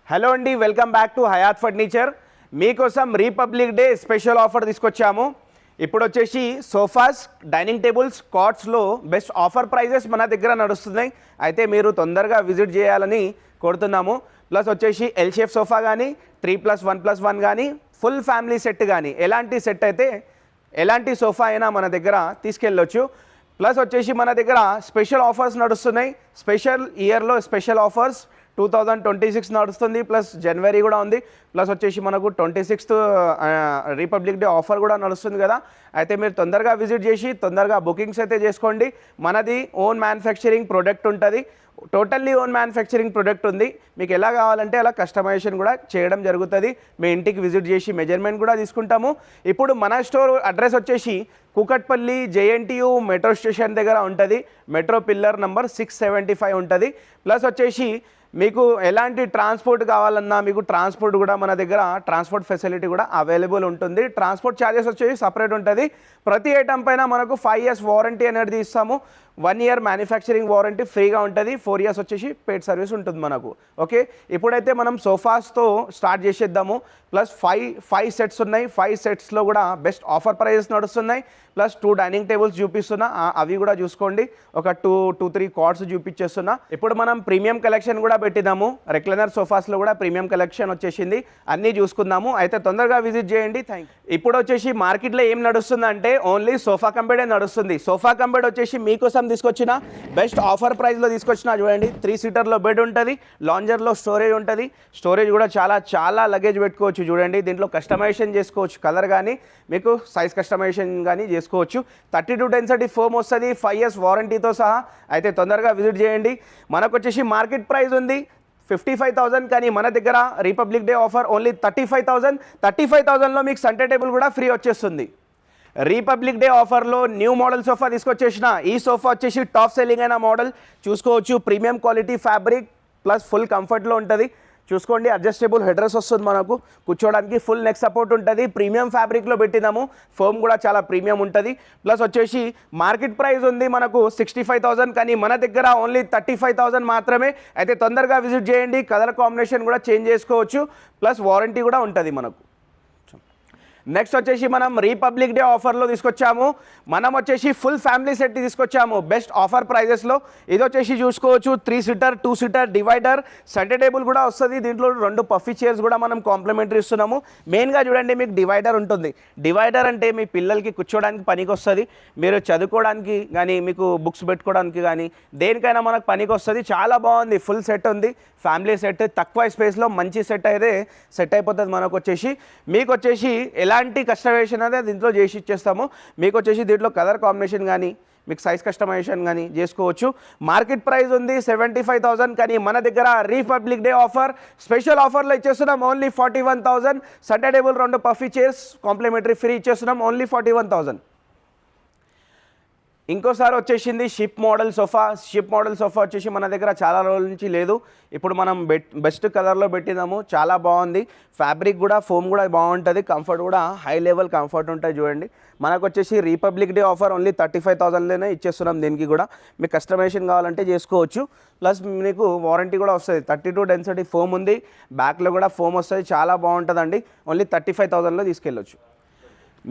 Hello అండి, welcome back to Hayat furniture. మీకోసం Republic Day special offer తీసుకొచ్చాము. ఇప్పుడు వచ్చేసి సోఫాస్, డైనింగ్ టేబుల్స్, కాట్స్లో బెస్ట్ ఆఫర్ ప్రైజెస్ మన దగ్గర నడుస్తున్నాయి. అయితే మీరు తొందరగా విజిట్ చేయాలని కోరుతున్నాము. ప్లస్ వచ్చేసి ఎల్ షేప్ సోఫా కానీ 3+1+1 కానీ ఫుల్ ఫ్యామిలీ సెట్ కానీ ఎలాంటి సెట్ అయితే ఎలాంటి సోఫా అయినా మన దగ్గర తీసుకెళ్ళొచ్చు. ప్లస్ వచ్చేసి మన దగ్గర స్పెషల్ ఆఫర్స్ నడుస్తున్నాయి. స్పెషల్ ఇయర్లో స్పెషల్ ఆఫర్స్ 2026 నడుస్తుంది, ప్లస్ జనవరి కూడా ఉంది. ప్లస్ వచ్చేసి మనకు 26th రిపబ్లిక్ డే ఆఫర్ కూడా నడుస్తుంది కదా. అయితే మీరు తొందరగా విజిట్ చేసి తొందరగా బుకింగ్స్ అయితే చేసుకోండి. మనది ఓన్ మ్యానుఫ్యాక్చరింగ్ ప్రోడక్ట్ ఉంటుంది, టోటల్లీ ఓన్ మ్యానుఫ్యాక్చరింగ్ ప్రోడక్ట్ ఉంది. మీకు ఎలా కావాలంటే అలా కస్టమైజేషన్ కూడా చేయడం జరుగుతుంది. మీ ఇంటికి విజిట్ చేసి మెజర్మెంట్ కూడా తీసుకుంటాము. ఇప్పుడు మన స్టోర్ అడ్రస్ వచ్చేసి కూకట్పల్లి జేఎన్టీయూ మెట్రో స్టేషన్ దగ్గర ఉంటుంది. మెట్రో పిల్లర్ నెంబర్ 675 ఉంటుంది. ప్లస్ వచ్చేసి మీకు ఎలాంటి ట్రాన్స్పోర్ట్ కావాలన్నా మీకు ట్రాన్స్పోర్ట్ కూడా మన దగ్గర ట్రాన్స్పోర్ట్ ఫెసిలిటీ కూడా అవైలబుల్ ఉంటుంది. ట్రాన్స్పోర్ట్ ఛార్జెస్ వచ్చేసి సపరేట్ ఉంటుంది. ప్రతి ఐటమ్ పైన మనకు 5 years వారంటీ అనేది ఇస్తాము. 1 year మ్యానుఫ్యాక్చరింగ్ వారంటీ ఫ్రీగా ఉంటుంది. 4 years వచ్చేసి పెయిడ్ సర్వీస్ ఉంటుంది మనకు. ఓకే, ఇప్పుడైతే మనం సోఫాస్తో స్టార్ట్ చేసేద్దాము. ప్లస్ 5 సెట్స్ ఉన్నాయి. 5 సెట్స్లో కూడా బెస్ట్ ఆఫర్ ప్రైజెస్ నడుస్తున్నాయి. ప్లస్ 2 డైనింగ్ టేబుల్స్ చూపిస్తున్నా, అవి కూడా చూసుకోండి. ఒక 2-3 కార్డ్స్ చూపించేస్తున్నా. ఇప్పుడు మనం ప్రీమియం కలెక్షన్ కూడా పెట్టినాము. రెక్లైనర్ సోఫాస్లో కూడా ప్రీమియం కలెక్షన్ వచ్చేసింది. అన్నీ చూసుకుందాము. అయితే తొందరగా విజిట్ చేయండి. ఇప్పుడు వచ్చేసి మార్కెట్లో ఏం నడుస్తుందంటే ఓన్లీ సోఫా కంబెడే నడుస్తుంది. సోఫా కంబెడ్ వచ్చేసి మీకోసం తీసుకొచ్చిన బెస్ట్ ఆఫర్ ప్రైస్లో తీసుకొచ్చిన. చూడండి, 3 seaterలో బెడ్ ఉంటుంది, లాంజర్లో స్టోరేజ్ ఉంటుంది. స్టోరేజ్ కూడా చాలా లగేజ్ పెట్టుకోవచ్చు. చూడండి, దీంట్లో కస్టమైజేషన్ చేసుకోవచ్చు. కలర్ కానీ మీకు సైజ్ కస్టమైజేషన్ కానీ చేసుకోవచ్చు. 32 డెన్సిటీ ఫోమ్ వస్తుంది, 5 years వారంటీతో సహా. అయితే తొందరగా విజిట్ చేయండి. మనకు వచ్చేసి మార్కెట్ ప్రైస్ ఉంది 55,000, కానీ మన దగ్గర రిపబ్లిక్ డే ఆఫర్ ఓన్లీ 35,000. 35,000లో మీకు సెంటర్ టేబుల్ కూడా ఫ్రీ వచ్చేస్తుంది. రిపబ్లిక్ డే ఆఫర్లో న్యూ మోడల్ సోఫా తీసుకొచ్చేసిన. ఈ సోఫా వచ్చేసి టాప్ సెల్లింగ్ అయిన మోడల్. చూసుకోవచ్చు, premium quality fabric plus full కంఫర్ట్లో ఉంటుంది. చూసుకోండి, అడ్జస్టబుల్ హెడ్రెస్ వస్తుంది. మనకు కూర్చోవడానికి ఫుల్ నెక్ సపోర్ట్ ఉంటుంది. ప్రీమియం ఫ్యాబ్రిక్లో పెట్టినాము. ఫోమ్ కూడా చాలా ప్రీమియం ఉంటుంది. ప్లస్ వచ్చేసి మార్కెట్ ప్రైస్ ఉంది మనకు 65,000, కానీ మన దగ్గర ఓన్లీ 35,000 మాత్రమే. అయితే తొందరగా విజిట్ చేయండి. కలర్ కాంబినేషన్ కూడా చేంజ్ చేసుకోవచ్చు. ప్లస్ వారంటీ కూడా ఉంటుంది మనకు. నెక్స్ట్ వచ్చేసి మనం రిపబ్లిక్ డే ఆఫర్లో తీసుకొచ్చాము. మనం వచ్చేసి ఫుల్ ఫ్యామిలీ సెట్ తీసుకొచ్చాము బెస్ట్ ఆఫర్ ప్రైజెస్లో. ఇది వచ్చేసి చూసుకోవచ్చు, 3 seater 2 seater divider, centre table కూడా వస్తుంది. దీంట్లో 2 పఫీ చైర్స్ కూడా మనం కాంప్లిమెంటరీ ఇస్తున్నాము. మెయిన్గా చూడండి, మీకు డివైడర్ ఉంటుంది. డివైడర్ అంటే మీ పిల్లలకి కూర్చోడానికి పనికి వస్తుంది. మీరు చదువుకోవడానికి కానీ మీకు బుక్స్ పెట్టుకోవడానికి కానీ దేనికైనా మనకు పనికి వస్తుంది. చాలా బాగుంది. ఫుల్ సెట్ ఉంది, ఫ్యామిలీ సెట్. తక్కువ స్పేస్లో మంచి సెట్ అయితే సెట్ అయిపోతుంది మనకు వచ్చేసి. మీకు వచ్చేసి ఎలాంటి కస్టమైజేషన్ అనేది దీంట్లో చేసి ఇచ్చేస్తాము. మీకు వచ్చేసి దీంట్లో కలర్ కాంబినేషన్ కానీ మీకు సైజ్ కస్టమైజేషన్ కానీ చేసుకోవచ్చు. మార్కెట్ ప్రైస్ ఉంది 75,000, కానీ మన దగ్గర రిపబ్లిక్ డే ఆఫర్ స్పెషల్ ఆఫర్లో ఇచ్చేస్తున్నాం only 41,000. Centre table 2 puffy chairs complimentary free ఇచ్చేస్తున్నాం ఓన్లీ 41,000. ఇంకోసారి వచ్చేసింది ship model sofa. Ship model sofa వచ్చేసి మన దగ్గర చాలా రోజుల నుంచి లేదు. ఇప్పుడు మనం బెస్ట్ కలర్లో పెట్టినాము. చాలా బాగుంది. ఫ్యాబ్రిక్ కూడా ఫోమ్ కూడా బాగుంటుంది. కంఫర్ట్ కూడా హై లెవెల్ కంఫర్ట్ ఉంటుంది. చూడండి, మనకు వచ్చేసి రిపబ్లిక్ డే ఆఫర్ ఓన్లీ 35,000లోనే ఇచ్చేస్తున్నాం. దీనికి కూడా మీకు కస్టమైజేషన్ కావాలంటే చేసుకోవచ్చు. ప్లస్ మీకు వారంటీ కూడా వస్తుంది. 32 డెన్సిటీ ఫోమ్ ఉంది. బ్యాక్లో కూడా ఫోమ్ వస్తుంది. చాలా బాగుంటుందండి. ఓన్లీ 35,000లో తీసుకెళ్ళొచ్చు.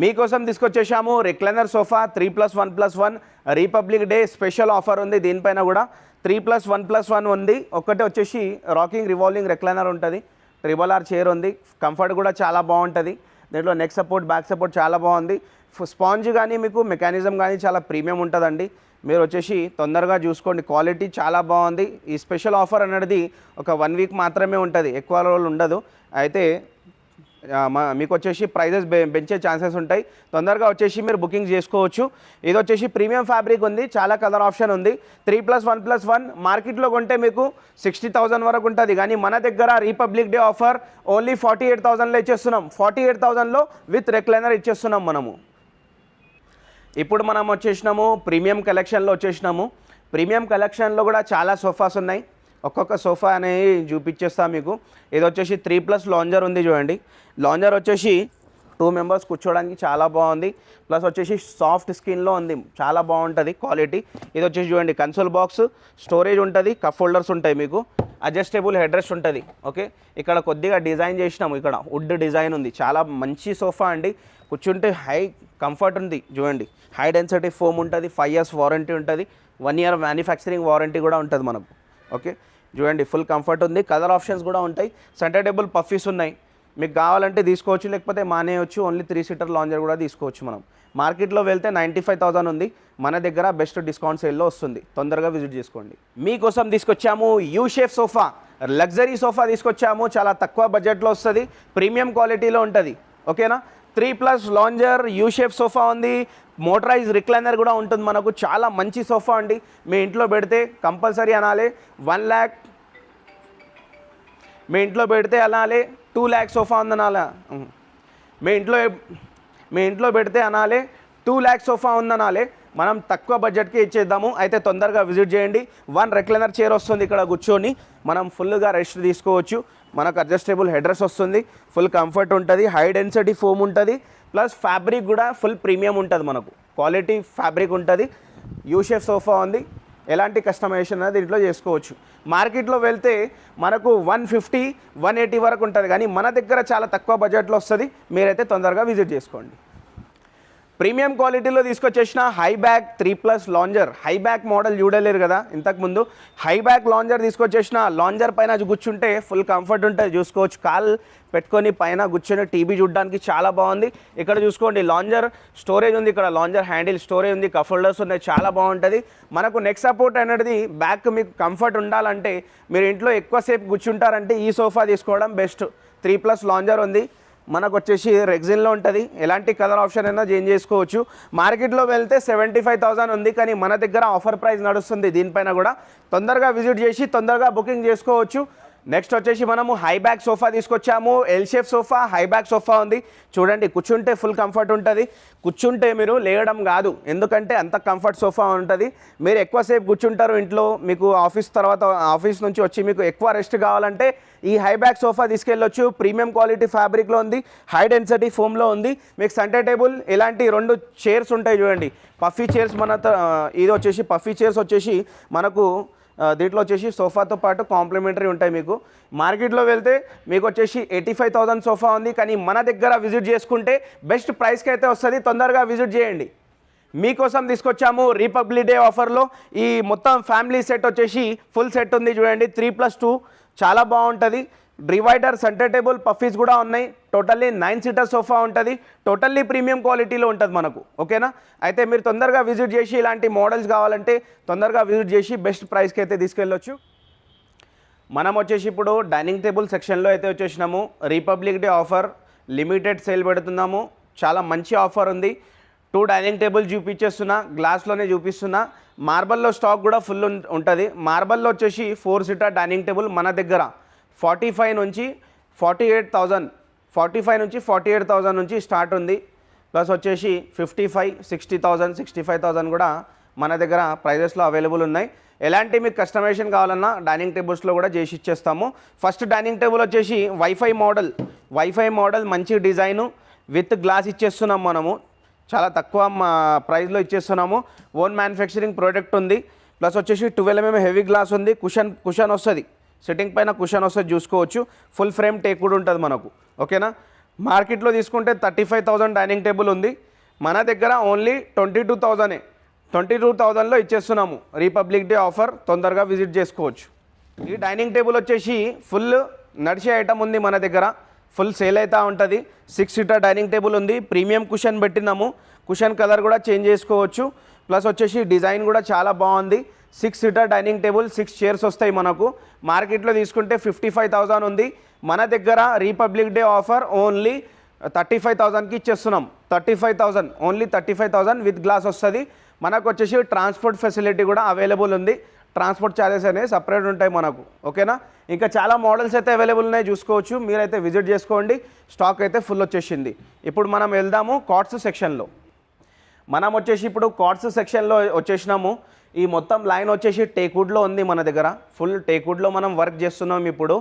మీకోసం తీసుకొచ్చేసాము recliner sofa 3+1+1 Republic Day special offer ఉంది. దీనిపైన కూడా 3+1+1 ఉంది. ఒకటి వచ్చేసి రాకింగ్ రివాల్వింగ్ రెక్లైనర్ ఉంటుంది. RRR చైర్ ఉంది. కంఫర్ట్ కూడా చాలా బాగుంటుంది. దీంట్లో నెక్ సపోర్ట్, బ్యాక్ సపోర్ట్ చాలా బాగుంది. స్పాంజ్ కానీ మీకు మెకానిజం కానీ చాలా ప్రీమియం ఉంటుందండి. మీరు వచ్చేసి తొందరగా చూసుకోండి. క్వాలిటీ చాలా బాగుంది. ఈ స్పెషల్ ఆఫర్ అనేది ఒక 1 week మాత్రమే ఉంటుంది, ఎక్కువ రోజులు ఉండదు. అయితే మీకు వచ్చేసి ప్రైజెస్ పెంచే ఛాన్సెస్ ఉంటాయి. తొందరగా వచ్చేసి మీరు బుకింగ్ చేసుకోవచ్చు. ఇది వచ్చేసి ప్రీమియం ఫ్యాబ్రిక్ ఉంది. చాలా కలర్ ఆప్షన్ ఉంది. 3+1+1 మార్కెట్లో కొంటే మీకు 60,000 వరకు ఉంటుంది, కానీ మన దగ్గర రిపబ్లిక్ డే ఆఫర్ ఓన్లీ 48,000లో ఇచ్చేస్తున్నాం. 48,000లో విత్ రెక్లైనర్ ఇచ్చేస్తున్నాం మనము. ఇప్పుడు మనం వచ్చేసినాము ప్రీమియం కలెక్షన్లో వచ్చేసినాము. ప్రీమియం కలెక్షన్లో కూడా చాలా సోఫాస్ ఉన్నాయి. ఒక్కొక్క సోఫా అనేది చూపించేస్తా మీకు. ఇది వచ్చేసి 3+ లాంజర్ ఉంది. చూడండి, లాంజర్ వచ్చేసి 2 మెంబర్స్ కూర్చోవడానికి చాలా బాగుంది. ప్లస్ వచ్చేసి సాఫ్ట్ స్కిన్లో ఉంది, చాలా బాగుంటుంది క్వాలిటీ. ఇది వచ్చేసి చూడండి కన్సోల్ బాక్స్, స్టోరేజ్ ఉంటుంది, కప్ హోల్డర్స్ ఉంటాయి, మీకు అడ్జస్టబుల్ హెడ్ రెస్ట్ ఉంటుంది. ఓకే, ఇక్కడ కొద్దిగా డిజైన్ చేసినాము, ఇక్కడ వుడ్ డిజైన్ ఉంది, చాలా మంచి సోఫా అండి. కూర్చుంటే హై కంఫర్ట్ ఉంది. చూడండి హై డెన్సిటీ ఫోమ్ ఉంటుంది, 5 years వారంటీ ఉంటుంది, 1 year మ్యానుఫ్యాక్చరింగ్ వారంటీ కూడా ఉంటుంది మనకు. ఓకే, చూడండి ఫుల్ కంఫర్ట్ ఉంది. కలర్ ఆప్షన్స్ కూడా ఉంటాయి. సెంటర్ టేబుల్ పఫీస్ ఉన్నాయి, మీకు కావాలంటే తీసుకోవచ్చు, లేకపోతే మానేయచ్చు. ఓన్లీ 3-seater లాంజర్ కూడా తీసుకోవచ్చు. మనం మార్కెట్లో వెళ్తే 95,000 ఉంది, మన దగ్గర బెస్ట్ డిస్కౌంట్ సేల్లో వస్తుంది. తొందరగా విజిట్ చేసుకోండి. మీకోసం తీసుకొచ్చాము U shape sofa, luxury sofa తీసుకొచ్చాము. చాలా తక్కువ బడ్జెట్లో వస్తుంది, ప్రీమియం క్వాలిటీలో ఉంటుంది. ఓకేనా, 3+ లాంజర్ యూ షేప్ సోఫా ఉంది. మోటరైజ్ రిక్లైనర్ కూడా ఉంటుంది మనకు. చాలా మంచి సోఫా అండి. మీ ఇంట్లో పెడితే కంపల్సరీ అనాలి 1 lakh, మీ ఇంట్లో పెడితే అనాలి 2 lakh సోఫా ఉందనాలా, మీ ఇంట్లో పెడితే అనాలి 2 lakh సోఫా ఉందనాలి. మనం తక్కువ బడ్జెట్కి ఇచ్చేద్దాము. అయితే తొందరగా విజిట్ చేయండి. 1 రెక్లైనర్ చైర్ వస్తుంది, ఇక్కడ కూర్చొని మనం ఫుల్గా రెస్ట్ తీసుకోవచ్చు. మనకు అడ్జస్టబుల్ హెడ్ రెస్ట్ వస్తుంది, ఫుల్ కంఫర్ట్ ఉంటుంది, హై డెన్సిటీ ఫోమ్ ఉంటుంది, ప్లస్ ఫ్యాబ్రిక్ కూడా ఫుల్ ప్రీమియం ఉంటుంది, మనకు క్వాలిటీ ఫ్యాబ్రిక్ ఉంటుంది. యూ షేప్ సోఫా ఉంది, ఎలాంటి కస్టమైజేషన్ అనేది దీంట్లో చేసుకోవచ్చు. మార్కెట్లో వెళ్తే మనకు 150-180 వరకు ఉంటుంది, కానీ మన దగ్గర చాలా తక్కువ బడ్జెట్లో వస్తుంది. మీరైతే తొందరగా విజిట్ చేసుకోండి. ప్రీమియం క్వాలిటీలో తీసుకొచ్చేసిన high back 3+ lounger. High back model చూడలేరు కదా ఇంతకుముందు. హై బ్యాక్ లాంజర్ తీసుకొచ్చేసిన, లాంజర్ పైన కూర్చుంటే ఫుల్ కంఫర్ట్ ఉంటుంది. చూసుకోవచ్చు, కాల్ పెట్టుకొని పైన కూర్చొని టీవీ చూడడానికి చాలా బాగుంది. ఇక్కడ చూసుకోండి లాంజర్ స్టోరేజ్ ఉంది, ఇక్కడ లాంజర్ హ్యాండిల్ స్టోరేజ్ ఉంది, కప్ హోల్డర్స్ ఉన్నాయి, చాలా బాగుంటుంది. మనకు నెక్ సపోర్ట్ అనేది బ్యాక్ మీకు కంఫర్ట్ ఉండాలంటే, మీరు ఇంట్లో ఎక్కువసేపు కూర్చుంటారంటే ఈ సోఫా తీసుకోవడం బెస్ట్. 3+ లాంజర్ ఉంది, మనకు వచ్చేసి రెగ్జిన్లో ఉంటుంది. ఎలాంటి కలర్ ఆప్షన్ అయినా చేంజ్ చేసుకోవచ్చు. మార్కెట్లో వెళ్తే 75,000 ఉంది, కానీ మన దగ్గర ఆఫర్ ప్రైస్ నడుస్తుంది దీనిపైన కూడా. తొందరగా విజిట్ చేసి తొందరగా బుకింగ్ చేసుకోవచ్చు. నెక్స్ట్ వచ్చేసి మనము హై బ్యాక్ సోఫా తీసుకొచ్చాము. L shape sofa, high back sofa ఉంది. చూడండి కూర్చుంటే ఫుల్ కంఫర్ట్ ఉంటుంది. కూర్చుంటే మీరు లేయడం కాదు, ఎందుకంటే అంత కంఫర్ట్ సోఫా ఉంటుంది. మీరు ఎక్కువసేపు కూర్చుంటారు ఇంట్లో, మీకు ఆఫీస్ నుంచి వచ్చి మీకు ఎక్కువ రెస్ట్ కావాలంటే ఈ హై బ్యాక్ సోఫా తీసుకెళ్ళొచ్చు. ప్రీమియం క్వాలిటీ ఫ్యాబ్రిక్లో ఉంది, హై డెన్సిటీ ఫోమ్లో ఉంది. మీకు సెంటర్ టేబుల్ ఇలాంటి 2 చైర్స్ ఉంటాయి చూడండి, పఫీ చైర్స్. ఇది వచ్చేసి పఫీ చైర్స్ వచ్చేసి మనకు దీంట్లో వచ్చేసి సోఫాతో పాటు కాంప్లిమెంటరీ ఉంటాయి. మీకు మార్కెట్లో వెళ్తే మీకు వచ్చేసి 85,000 సోఫా ఉంది, కానీ మన దగ్గర విజిట్ చేసుకుంటే బెస్ట్ ప్రైస్కి అయితే వస్తుంది. తొందరగా విజిట్ చేయండి. మీకోసం తీసుకొచ్చాము రిపబ్లిక్ డే ఆఫర్లో ఈ మొత్తం ఫ్యామిలీ సెట్ వచ్చేసి ఫుల్ సెట్ ఉంది చూడండి, 3+2 చాలా బాగుంటుంది. డివైడర్, సెంటర్ టేబుల్, పఫీస్ కూడా ఉన్నాయి. టోటల్లీ 9-seater సోఫా ఉంటుంది. టోటల్లీ ప్రీమియం క్వాలిటీలో ఉంటుంది మనకు. ఓకేనా, అయితే మీరు తొందరగా విజిట్ చేసి ఇలాంటి మోడల్స్ కావాలంటే తొందరగా విజిట్ చేసి బెస్ట్ ప్రైస్కి అయితే తీసుకెళ్ళొచ్చు. మనం వచ్చేసి ఇప్పుడు డైనింగ్ టేబుల్ సెక్షన్లో అయితే వచ్చేసినాము. Republic day offer limited sale పెడుతున్నాము. చాలా మంచి ఆఫర్ ఉంది. 2 డైనింగ్ టేబుల్ చూపించేస్తున్నా, గ్లాస్లోనే చూపిస్తున్నా. మార్బల్లో స్టాక్ కూడా ఫుల్ ఉంటుంది. మార్బల్లో వచ్చేసి 4-seater డైనింగ్ టేబుల్ మన దగ్గర 45 నుంచి 48,000 నుంచి స్టార్ట్ ఉంది. ప్లస్ వచ్చేసి 55, 60,000, 65,000 కూడా మన దగ్గర ప్రైజెస్లో అవైలబుల్ ఉన్నాయి. ఎలాంటి మీకు కస్టమైజేషన్ కావాలన్నా డైనింగ్ టేబుల్స్లో కూడా చేసి ఇచ్చేస్తాము. ఫస్ట్ డైనింగ్ టేబుల్ వచ్చేసి వైఫై మోడల్ మంచి డిజైను విత్ గ్లాస్ ఇచ్చేస్తున్నాం మనము. చాలా తక్కువ ప్రైస్లో ఇచ్చేస్తున్నాము. ఓన్ మ్యానుఫ్యాక్చరింగ్ ప్రోడక్ట్ ఉంది. ప్లస్ వచ్చేసి 12 mm హెవీ గ్లాస్ ఉంది. కుషన్ వస్తుంది, సిట్టింగ్ పైన కుషన్ వస్తుంది, చూసుకోవచ్చు. ఫుల్ ఫ్రేమ్ టేక్ కూడా ఉంటుంది మనకు. ఓకేనా, మార్కెట్లో తీసుకుంటే 35,000 డైనింగ్ టేబుల్ ఉంది. మన దగ్గర ఓన్లీ 22,000లో ఇచ్చేస్తున్నాము. రిపబ్లిక్ డే ఆఫర్, తొందరగా విజిట్ చేసుకోవచ్చు. ఈ డైనింగ్ టేబుల్ వచ్చేసి ఫుల్ నడిచే ఐటమ్ ఉంది మన దగ్గర, ఫుల్ సేల్ అవుతూ ఉంటుంది. 6-seater డైనింగ్ టేబుల్ ఉంది. ప్రీమియం కుషన్ పెట్టినాము. కుషన్ కలర్ కూడా చేంజ్ చేసుకోవచ్చు. ప్లస్ వచ్చేసి డిజైన్ కూడా చాలా బాగుంది. 6-seater డైనింగ్ టేబుల్, 6 చైర్స్ వస్తాయి మనకు. మార్కెట్లో తీసుకుంటే 55,000 ఉంది. మన దగ్గర రిపబ్లిక్ డే ఆఫర్ ఓన్లీ 35,000కి ఇచ్చేస్తున్నాం. 35,000, ఓన్లీ 35,000 విత్ గ్లాస్ వస్తుంది. మనకు వచ్చేసి ట్రాన్స్పోర్ట్ ఫెసిలిటీ కూడా అవైలబుల్ ఉంది. ట్రాన్స్పోర్ట్ ఛార్జెస్ అనేవి సపరేట్ ఉంటాయి మనకు. ఓకేనా, ఇంకా చాలా మోడల్స్ అయితే అవైలబుల్ ఉన్నాయి, చూసుకోవచ్చు. మీరైతే విజిట్ చేసుకోండి. స్టాక్ అయితే ఫుల్ వచ్చేసింది. ఇప్పుడు మనం వెళ్దాము కాట్స్ సెక్షన్లో. మనం వచ్చేసి ఇప్పుడు కాట్స్ సెక్షన్లో వచ్చేసినాము. ఈ మొత్తం లైన్ వచ్చేసి టేక్వుడ్లో ఉంది మన దగ్గర. ఫుల్ టేక్వుడ్లో మనం వర్క్ చేస్తున్నాం. ఇప్పుడు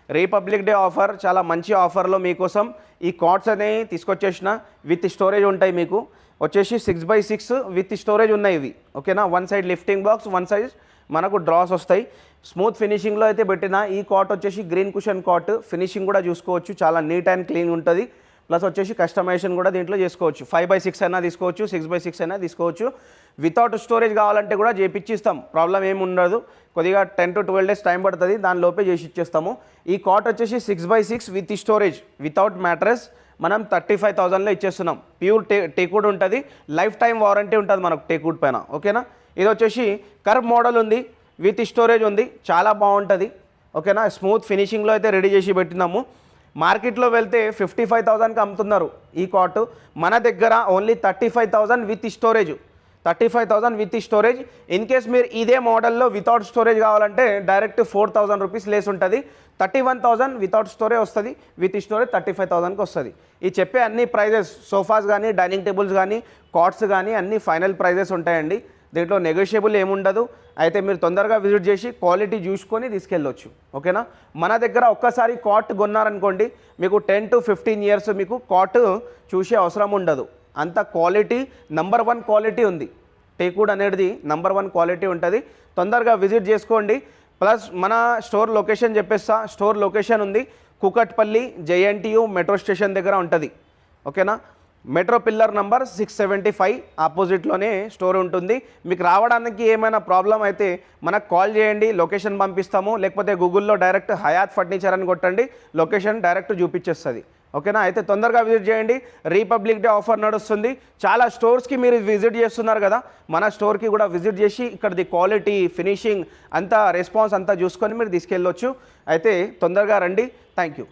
రిపబ్లిక్ డే ఆఫర్, చాలా మంచి ఆఫర్లో మీకోసం ఈ కాట్స్ అనేవి తీసుకొచ్చేసిన విత్ స్టోరేజ్ ఉంటాయి మీకు వచ్చేసి 6x6 విత్ స్టోరేజ్ ఉన్నాయి ఇవి ఓకేనా. One side lifting box, one side మనకు డ్రాస్ వస్తాయి. స్మూత్ ఫినిషింగ్లో అయితే పెట్టిన ఈ కాట్ వచ్చేసి గ్రీన్ కుషన్ కాట్. ఫినిషింగ్ కూడా చూసుకోవచ్చు, చాలా నీట్ అండ్ క్లీన్ ఉంటుంది. ప్లస్ వచ్చేసి కస్టమైజేషన్ కూడా దీంట్లో చేసుకోవచ్చు. 5x6 అయినా తీసుకోవచ్చు, 6x6 అయినా తీసుకోవచ్చు. వితౌట్ స్టోరేజ్ కావాలంటే కూడా చేపించి ఇస్తాం, ప్రాబ్లం ఏమి ఉండదు. కొద్దిగా 10 to 12 days టైం పడుతుంది, దాని లోపే చేసి ఇచ్చేస్తాము. ఈ కాట్ వచ్చేసి 6x6 with storage without mattress మనం 35,000లో ఇచ్చేస్తున్నాం. ప్యూర్ టేక్వుడ్ ఉంటుంది, లైఫ్ టైం వారంటీ ఉంటుంది మనకు టేక్వుడ్ పైన ఓకేనా. ఇది వచ్చేసి కర్వ్ మోడల్ ఉంది, విత్ స్టోరేజ్ ఉంది, చాలా బాగుంటుంది ఓకేనా. స్మూత్ ఫినిషింగ్లో అయితే రెడీ చేసి పెట్టినాము. మార్కెట్లో వెళ్తే 55,000కి అమ్ముతున్నారు ఈ కాట్, మన దగ్గర only 35,000 with storage. 35,000 with storage. In case మీరు ఇదే మోడల్లో వితౌట్ స్టోరేజ్ కావాలంటే డైరెక్ట్ 4,000 రూపీస్ లేస్ ఉంటుంది. 31,000 వితౌట్ స్టోరేజ్ వస్తుంది, విత్ స్టోరేజ్ 35,000కి వస్తుంది. ఈ చెప్పే అన్ని ప్రైజెస్ సోఫాస్ కానీ, డైనింగ్ టేబుల్స్ కానీ, కాట్స్ కానీ అన్ని ఫైనల్ ప్రైజెస్ ఉంటాయండి. దీంట్లో నెగోషియబుల్ ఏముండదు. అయితే మీరు తొందరగా విజిట్ చేసి క్వాలిటీ చూసుకొని తీసుకెళ్ళొచ్చు ఓకేనా. మన దగ్గర ఒక్కసారి కాట్ కొన్నారనుకోండి మీకు 10 to 15 years మీకు కాట్ చూసే అవసరం ఉండదు. అంత క్వాలిటీ నంబర్ 1 క్వాలిటీ ఉంది. టేక్వుడ్ అనేది నంబర్ 1 క్వాలిటీ ఉంటుంది. తొందరగా విజిట్ చేసుకోండి. ప్లస్ మన స్టోర్ లొకేషన్ చెప్పేస్తా. స్టోర్ లొకేషన్ ఉంది కూకట్పల్లి JNTU మెట్రో స్టేషన్ దగ్గర ఉంటుంది ఓకేనా. మెట్రో పిల్లర్ నంబర్ 675 ఆపోజిట్లోనే స్టోర్ ఉంటుంది. మీకు రావడానికి ఏమైనా ప్రాబ్లం అయితే మనకు కాల్ చేయండి, లొకేషన్ పంపిస్తాము. లేకపోతే గూగుల్లో డైరెక్ట్ హయాత్ ఫర్నిచర్ అని కొట్టండి, లొకేషన్ డైరెక్ట్ చూపించేస్తుంది ఓకేనా. అయితే తొందరగా విజిట్ చేయండి. రిపబ్లిక్ డే ఆఫర్ నడుస్తుంది. చాలా స్టోర్స్కి మీరు విజిట్ చేస్తున్నారు కదా, మన స్టోర్కి కూడా విజిట్ చేసి ఇక్కడది క్వాలిటీ, ఫినిషింగ్ అంతా రెస్పాన్స్ అంతా చూసుకొని మీరు తీసుకెళ్ళొచ్చు. అయితే తొందరగా రండి. Thank you.